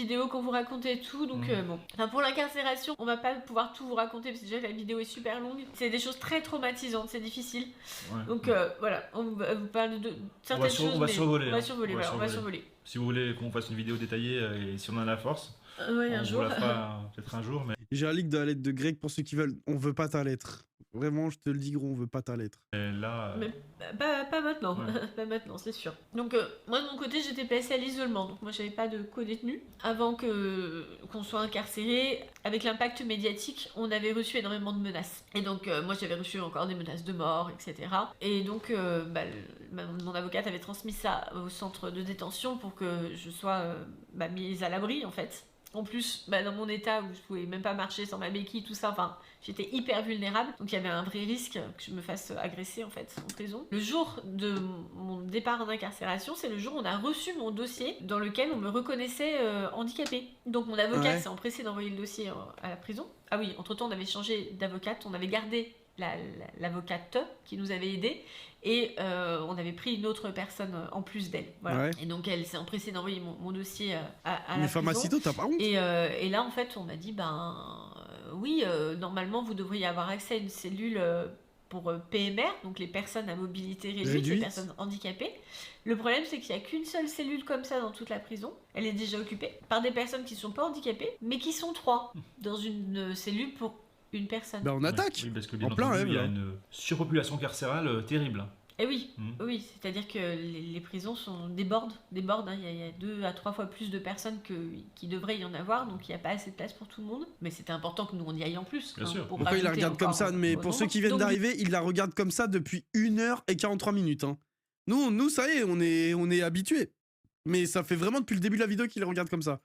vidéo qu'on vous racontait et tout, donc bon. Enfin, pour l'incarcération, on va pas pouvoir tout vous raconter parce que déjà la vidéo est super longue. C'est des choses très traumatisantes, c'est difficile. Ouais. Donc voilà, on vous parle de certaines choses. On va mais survoler. on va survoler, voilà, on va survoler. Si vous voulez qu'on fasse une vidéo détaillée et si on en a la force, Ouais, on un vous jour. la fera peut-être un jour. Mais J'ai un link de la lettre de Greg pour ceux qui veulent. On veut pas ta lettre. Vraiment, je te le dis, gros, on veut pas ta lettre. là, Mais pas maintenant, Ouais. pas maintenant, c'est sûr. Donc moi de mon côté j'étais placée à l'isolement, donc moi j'avais pas de co-détenu. Avant qu'on soit incarcéré, avec l'impact médiatique, on avait reçu énormément de menaces. Et donc moi j'avais reçu encore des menaces de mort, etc. Et donc mon avocate avait transmis ça au centre de détention pour que je sois mise à l'abri en fait. En plus, dans mon état où je pouvais même pas marcher sans ma béquille, tout ça, enfin, j'étais hyper vulnérable. Donc il y avait un vrai risque que je me fasse agresser en fait en prison. Le jour de mon départ en incarcération, c'est le jour où on a reçu mon dossier dans lequel on me reconnaissait handicapée. Donc mon avocat s'est empressé d'envoyer le dossier à la prison. Ah oui, entre-temps on avait changé d'avocate, on avait gardé l'avocate qui nous avait aidés et on avait pris une autre personne en plus d'elle. Voilà. Ouais. Et donc elle s'est empressée d'envoyer mon dossier à la Mais prison. Famacito, t'as pas honte? Et là en fait on m'a dit oui, normalement vous devriez avoir accès à une cellule pour PMR, donc les personnes à mobilité réduite, les personnes handicapées. Le problème c'est qu'il n'y a qu'une seule cellule comme ça dans toute la prison. Elle est déjà occupée par des personnes qui ne sont pas handicapées, mais qui sont 3 dans une cellule pour une personne. On attaque. Oui, parce que bien En plein entendu, rêve, il y a là. une surpopulation carcérale terrible. Et oui, oui, c'est-à-dire que les prisons débordent, hein. Il y a 2 à 3 fois plus de personnes qui devraient y en avoir, donc il n'y a pas assez de place pour tout le monde. Mais c'était important que nous on y aille en plus. Bien sûr. Pourquoi il la regarde comme ça? Mais pour ceux qui viennent d'arriver, il la regarde comme ça depuis 1h43 minutes. Hein. Nous, ça y est, on est habitués. Mais ça fait vraiment depuis le début de la vidéo qu'il la regarde comme ça.